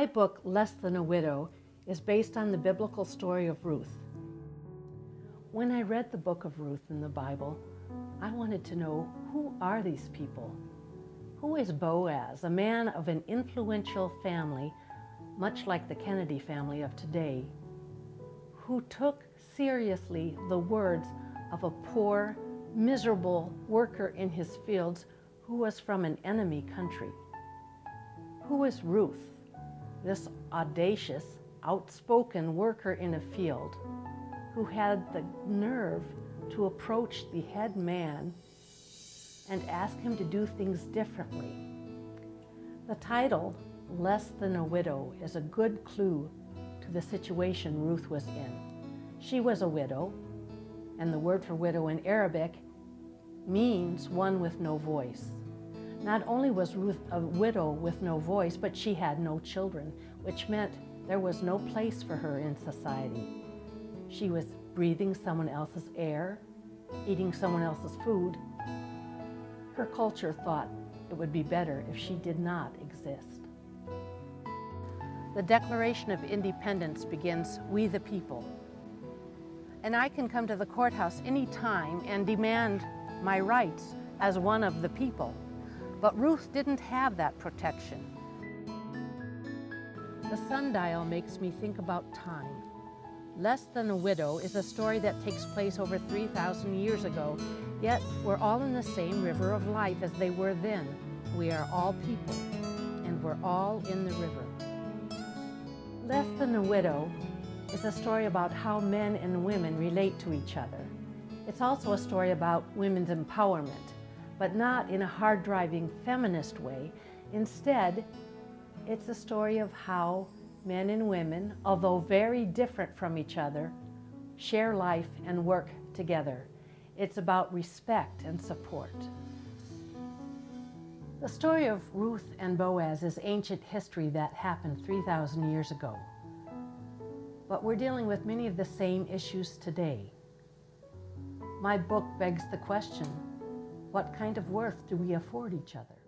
My book, Less Than a Widow, is based on the biblical story of Ruth. When I read the book of Ruth in the Bible, I wanted to know, who are these people? Who is Boaz, a man of an influential family, much like the Kennedy family of today, who took seriously the words of a poor, miserable worker in his fields who was from an enemy country? Who is Ruth, this audacious, outspoken worker in a field who had the nerve to approach the head man and ask him to do things differently? The title, Less Than a Widow, is a good clue to the situation Ruth was in. She was a widow, and the word for widow in Arabic means one with no voice. Not only was Ruth a widow with no voice, but she had no children, which meant there was no place for her in society. She was breathing someone else's air, eating someone else's food. Her culture thought it would be better if she did not exist. The Declaration of Independence begins, "We the people." And I can come to the courthouse any time and demand my rights as one of the people. But Ruth didn't have that protection. The sundial makes me think about time. Less Than a Widow is a story that takes place over 3,000 years ago, yet we're all in the same river of life as they were then. We are all people, and we're all in the river. Less Than a Widow is a story about how men and women relate to each other. It's also a story about women's empowerment, but not in a hard-driving feminist way. Instead, it's a story of how men and women, although very different from each other, share life and work together. It's about respect and support. The story of Ruth and Boaz is ancient history that happened 3,000 years ago. But we're dealing with many of the same issues today. My book begs the question, what kind of worth do we afford each other?